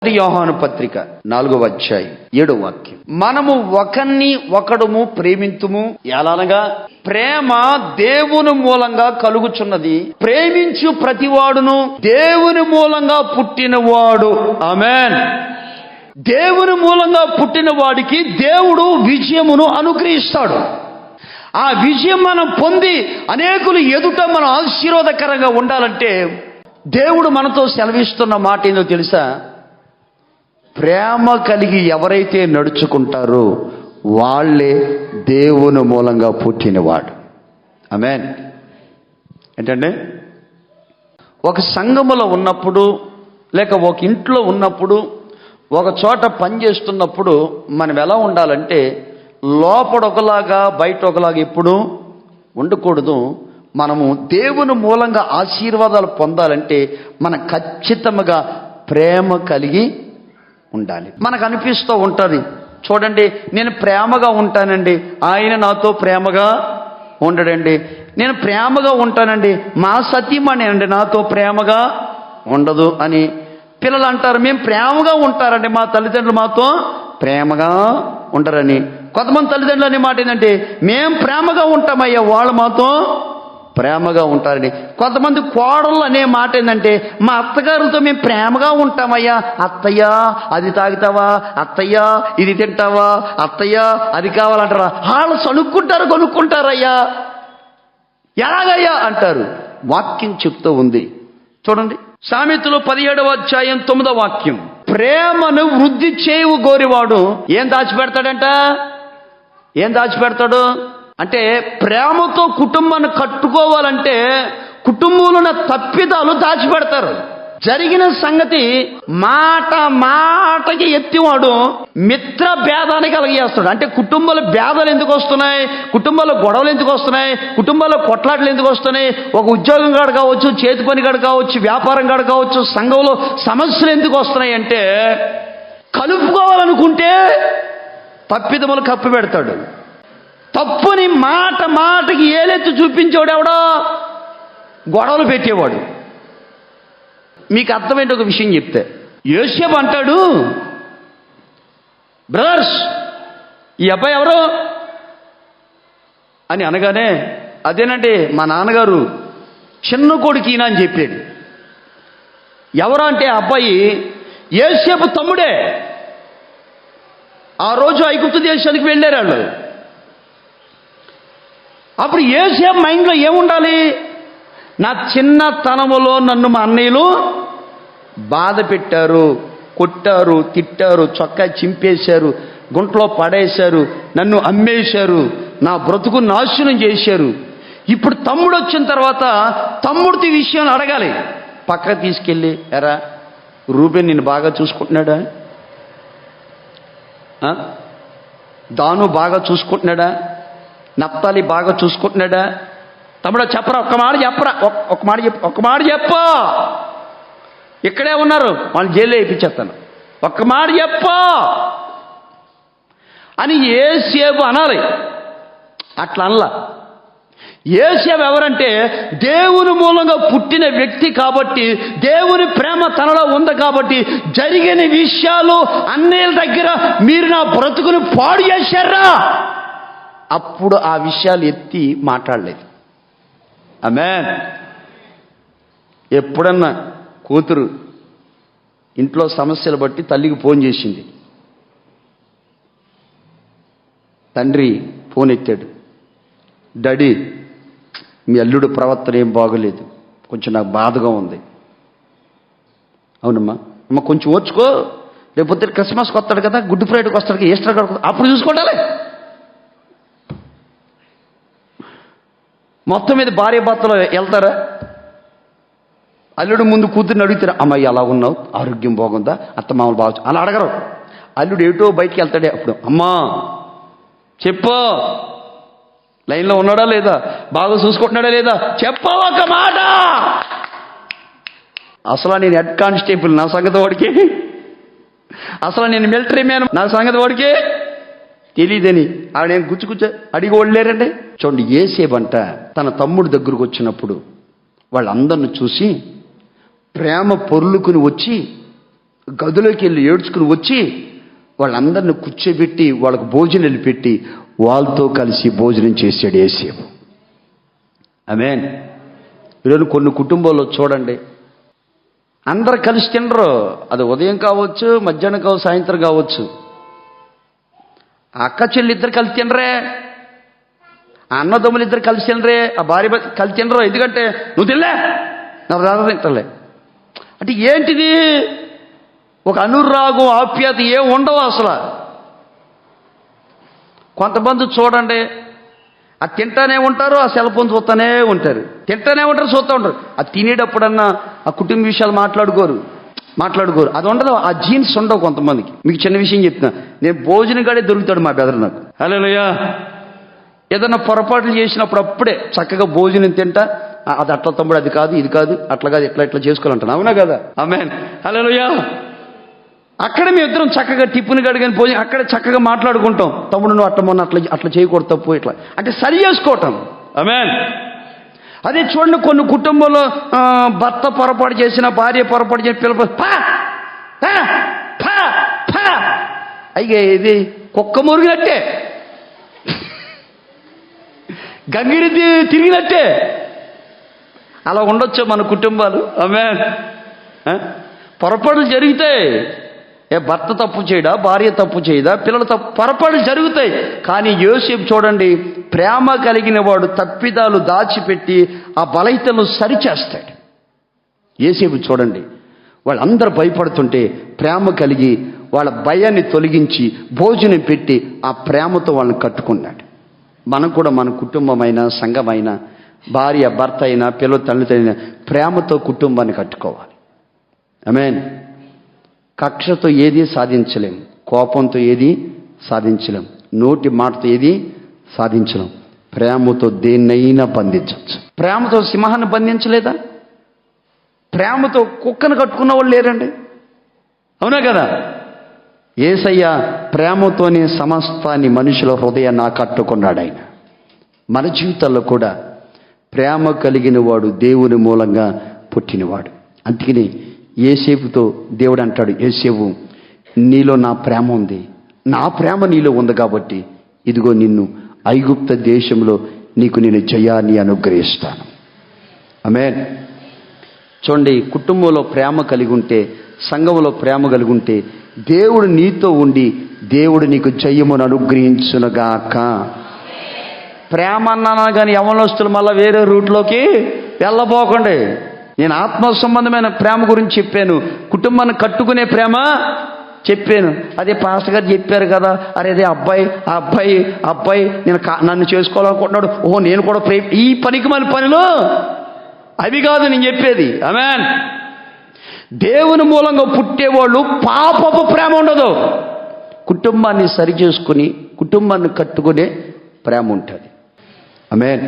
యోహాను పత్రిక 4వ అధ్యాయం 7వ వాక్యం. మనము ఒకరిని ఒకడుము ప్రేమింతుము ఎలానగా ప్రేమ దేవుని మూలంగా కలుగుచున్నది, ప్రేమించు ప్రతివాడును దేవుని మూలంగా పుట్టినవాడు. ఆమేన్. దేవుని మూలంగా పుట్టిన వాడికి దేవుడు విజయమును అనుగ్రహిస్తాడు. ఆ విజయం మనం పొంది అనేకులు ఎదుట మనం ఆశీర్వాదకరంగా ఉండాలంటే దేవుడు మనతో సెలవిస్తున్న మాట ఏందో తెలుసా? ప్రేమ కలిగి ఎవరైతే నడుచుకుంటారో వాళ్ళే దేవుని మూలంగా పుట్టినవాడు. ఆమేన్. ఏంటంటే ఒక సంఘములో ఉన్నప్పుడు, లేక ఒక ఇంట్లో ఉన్నప్పుడు, ఒక చోట పనిచేస్తున్నప్పుడు మనం ఎలా ఉండాలంటే లోపల ఒకలాగా బయట ఒకలాగా ఎప్పుడు ఉండకూడదు. మనము దేవుని మూలంగా ఆశీర్వాదాలు పొందాలంటే మనం ఖచ్చితంగా ప్రేమ కలిగి ఉండాలి. మనకు అనిపిస్తూ ఉంటుంది, చూడండి నేను ప్రేమగా ఉంటానండి, ఆయన నాతో ప్రేమగా ఉండడండి. నేను ప్రేమగా ఉంటానండి, మా సతీమణి అండి నాతో ప్రేమగా ఉండదు అని పిల్లలు అంటారు. మేము ప్రేమగా ఉంటారండి, మా తల్లిదండ్రులు మాతో ప్రేమగా ఉండరని. కొంతమంది తల్లిదండ్రులు అనే మాట ఏంటంటే మేము ప్రేమగా ఉంటామయ్యా, వాళ్ళు మాతో ప్రేమగా ఉంటారని. కొంతమంది కోడళ్ళు అనే మాట ఏంటంటే మా అత్తగారులతో మేము ప్రేమగా ఉంటామయ్యా, అత్తయ్యా అది తాగుతావా, అత్తయ్యా ఇది తింటావా, అత్తయ్యా అది కావాలంటారా. వాళ్ళు కొనుక్కుంటారయ్యా, ఎలాగయ్యా అంటారు. వాక్యం చెప్తూ ఉంది చూడండి, సామెతలు 17వ అధ్యాయం 9వ వాక్యం. ప్రేమను వృద్ధి చేయు గోరివాడు ఏం దాచిపెడతాడంట? ఏం దాచిపెడతాడు అంటే ప్రేమతో కుటుంబాన్ని కట్టుకోవాలంటే కుటుంబంలో తప్పిదాలు దాచిపెడతారు. జరిగిన సంగతి మాటకి ఎత్తివాడు మిత్ర భేదానికి కలిగేస్తాడు. అంటే కుటుంబాల భేదాలు ఎందుకు వస్తున్నాయి, కుటుంబాల గొడవలు ఎందుకు వస్తున్నాయి, కుటుంబాల కొట్లాటలు ఎందుకు వస్తున్నాయి, ఒక ఉద్యోగం కాడ కావచ్చు, చేతి పని కాడ కావచ్చు, వ్యాపారం కాడ కావచ్చు, సంఘంలో సమస్యలు ఎందుకు వస్తున్నాయి అంటే కలుపుకోవాలనుకుంటే తప్పిదములు కప్పి పెడతాడు. తప్పుని మాటకి ఏలెత్తి చూపించేవాడు ఎవడో గొడవలు పెట్టేవాడు. మీకు అర్థమైంది ఒక విషయం చెప్తే, యోసేపు అంటాడు, బ్రదర్స్ ఈ అబ్బాయి ఎవరు అని అనగానే అదేనంటే మా నాన్నగారు చిన్న కొడుకు ఈయన అని చెప్పాడు. ఎవరు అంటే అబ్బాయి యోసేపు తమ్ముడే. ఆ రోజు ఐగుప్తు దేశానికి వెళ్ళారు వాళ్ళు. అప్పుడు యోసేపు మైండ్లో ఏముండాలి? నా చిన్నతనములో నన్ను మా అన్నయ్యలు బాధ పెట్టారు, కొట్టారు, తిట్టారు, చొక్కా చింపేశారు, గుంట్లో పడేశారు, నన్ను అమ్మేశారు, నా బ్రతుకు నాశనం చేశారు. ఇప్పుడు తమ్ముడు వచ్చిన తర్వాత తమ్ముడికి విషయం అడగాలి. పక్క తీసుకెళ్ళి, ఎరా రూబెన్ నిన్ను బాగా చూసుకుంటున్నాడా, దాను బాగా చూసుకుంటున్నాడా, నప్తాలి బాగా చూసుకుంటున్నాడా? తమ్ముడు చెప్పరా, ఒక్క మాట చెప్పు, ఇక్కడే ఉన్నారు వాళ్ళు జైల్లో వేయించేస్తాను, ఒక్క మాట చెప్పు అని యోసేపు అనాలి. అట్లా అనలా. యోసేపు ఎవరంటే దేవుని మూలంగా పుట్టిన వ్యక్తి కాబట్టి, దేవుని ప్రేమ తనలో ఉంది కాబట్టి జరిగిన విషయాలు అన్నయ్యల దగ్గర మీరు నా బ్రతుకుని పాడు చేశారా, అప్పుడు ఆ విషయాలు ఎత్తి మాట్లాడలేదు. ఆమేన్. ఎప్పుడన్నా కూతురు ఇంట్లో సమస్యలు బట్టి తల్లికి ఫోన్ చేసింది, తండ్రి ఫోన్ ఎత్తాడు, డాడీ మీ అల్లుడు ప్రవర్తన ఏం బాగోలేదు, కొంచెం నాకు బాధగా ఉంది. అవునమ్మా, అమ్మ కొంచెం ఓర్చుకో, రేపొద్దు క్రిస్మస్కి వస్తాడు కదా, గుడ్ ఫ్రైడేకి వస్తాడు కదా, ఈస్టర్ కాడ అప్పుడు చూసుకోవాలి. మొత్తం మీద భార్య భర్తలు వెళ్తారా? అల్లుడు ముందు కూతుర్ని అడుగుతారా, అమ్మాయి ఎలా ఉన్నావు, ఆరోగ్యం బాగుందా, అత్త మామూలు బాగు అలా అడగరు. అల్లుడు ఏటో బయటికి వెళ్తాడే, అప్పుడు అమ్మా చెప్పు, లైన్లో ఉన్నాడా లేదా, బాగా చూసుకుంటున్నాడా లేదా, చెప్పవా ఒక మాట. అసలు నేను హెడ్ కానిస్టేబుల్, నా సంగతి వాడికి, అసలు నేను మిలిటరీ మ్యాన్, నా సంగతి వాడికి తెలియదని ఆవిడేం గుచ్చుకుచ్చ అడిగి ఓడలేరండి. చూడండి, యోసేపంట తన తమ్ముడు దగ్గరకు వచ్చినప్పుడు వాళ్ళందరిని చూసి ప్రేమ పొర్లుకుని వచ్చి గదిలోకి వెళ్ళి ఏడ్చుకుని వచ్చి వాళ్ళందరిని కూర్చోబెట్టి వాళ్ళకు భోజనాలు పెట్టి వాళ్ళతో కలిసి భోజనం చేశాడు యేసేపు. ఆమేన్. ఈరోజు కొన్ని కుటుంబాల్లో చూడండి, అందరు కలిసి తినరు. అది ఉదయం కావచ్చు, మధ్యాహ్నం కావచ్చు, సాయంత్రం కావచ్చు. ఆ అక్క చెల్లి ఇద్దరు కలిసి తినరే, ఆ అన్నదమ్ములు ఇద్దరు కలిసి తినరే, ఆ భార్య కలిసి తినరు. ఎందుకంటే నువ్వు తినలే, నా బ్రదర్ తింటలే అంటే ఏంటిది? ఒక అనురాగం, ఆప్యాయత ఏం ఉండవు అసలు. కొంతమంది చూడండి, ఆ తింటానే ఉంటారు, ఆ సెల్ ఫోన్ చూస్తూనే ఉంటారు, తింటానే ఉంటారు, చూస్తూ ఉంటారు. ఆ తినేటప్పుడన్నా ఆ కుటుంబ విషయాలు మాట్లాడుకోరు. అది ఉండదు, ఆ జీన్స్ ఉండవు కొంతమందికి. మీకు చిన్న విషయం చెప్తున్నా, నేను భోజనం కాడే దొరుకుతాడు మా బెదర్ నాకు. హల్లెలూయా. ఏదన్నా పొరపాట్లు చేసినప్పుడు అప్పుడే చక్కగా భోజనం తింటా, అది అట్లా తమ్ముడు, అది కాదు, ఇది కాదు, అట్లా కాదు, ఇట్లా చేసుకోవాలంటాను. అవునా కదా? ఆమేన్. హల్లెలూయా. అక్కడ మేము ఇద్దరం చక్కగా టిఫిన్ గడిగాని భోజనం అక్కడే చక్కగా మాట్లాడుకుంటాం. తమ్ముడు నువ్వు అట్లా మొన్న అట్లా చేయకూడదు, తప్పు, ఇట్లా అంటే సరి చేసుకోవటం. ఆమేన్. అదే చూడండి, కొన్ని కుటుంబంలో భర్త పొరపాటు చేసిన, భార్య పొరపాటు చేసిన, పిల్లలు అయ్యే ఇది కుక్క మురిగినట్టే, గంగిరి తిరిగినట్టే. అలా ఉండొచ్చు మన కుటుంబాలు. ఆమేన్. పొరపాట్లు జరుగుతాయి. భర్త తప్పు చేయడా, భార్య తప్పు చేయదా, పిల్లలు తప్పు, పొరపాట్లు జరుగుతాయి. కానీ యోసేపు చూడండి, ప్రేమ కలిగిన వాడు తప్పిదాలు దాచిపెట్టి ఆ బలహీనతలను సరిచేస్తాడు. యోసేపు చూడండి, వాళ్ళందరూ భయపడుతుంటే ప్రేమ కలిగి వాళ్ళ భయాన్ని తొలగించి భోజనం పెట్టి ఆ ప్రేమతో వాళ్ళని కట్టుకున్నాడు. మనం కూడా మన కుటుంబమైనా, సంఘమైనా, భార్య భర్త అయినా, పిల్లల తల్లిదండ్రులైనా ప్రేమతో కుటుంబాన్ని కట్టుకోవాలి. ఆమేన్. కక్షతో ఏది సాధించలేం, కోపంతో ఏది సాధించలేం, నోటి మాటతో ఏది సాధించలేం. ప్రేమతో దేన్నైనా బంధించవచ్చు. ప్రేమతో సింహాన్ని బంధించలేదా? ప్రేమతో కుక్కను కట్టుకున్న వాళ్ళు లేరండి. అవునా కదా? యేసయ్య ప్రేమతోనే సమస్తాన్ని మనుషుల హృదయాన్ని కట్టుకున్నాడు. ఆయన మన జీవితాల్లో కూడా ప్రేమ కలిగిన వాడు దేవుని మూలంగా పుట్టినవాడు. అందుకని యేసేపుతో దేవుడు అంటాడు, యేసేపు నీలో నా ప్రేమ ఉంది, నా ప్రేమ నీలో ఉంది కాబట్టి ఇదిగో నిన్ను ఐగుప్త దేశంలో నీకు నేను జయాన్ని అనుగ్రహిస్తాను. ఆమేన్. చూడండి, కుటుంబంలో ప్రేమ కలిగి ఉంటే, సంఘంలో ప్రేమ కలిగి ఉంటే దేవుడు నీతో ఉండి దేవుడు నీకు జయమును అనుగ్రహించునుగాక. ప్రేమ అన్నాను కానీ యవనస్తులు మళ్ళీ వేరే రూట్లోకి వెళ్ళబోకండి. నేను ఆత్మ సంబంధమైన ప్రేమ గురించి చెప్పాను, కుటుంబాన్ని కట్టుకునే ప్రేమ చెప్పాను. అదే పాస్టర్ గారు చెప్పారు కదా, అదే అబ్బాయి నన్ను చేసుకోవాలనుకుంటున్నాడు, ఓహో నేను కూడా ఈ పనికి మన పనిలో అవి కాదు నేను చెప్పేది. ఆమేన్. దేవుని మూలంగా పుట్టేవాళ్ళు పాపపు ప్రేమ ఉండదు. కుటుంబాన్ని సరి చేసుకుని కుటుంబాన్ని కట్టుకునే ప్రేమ ఉంటుంది. ఆమేన్.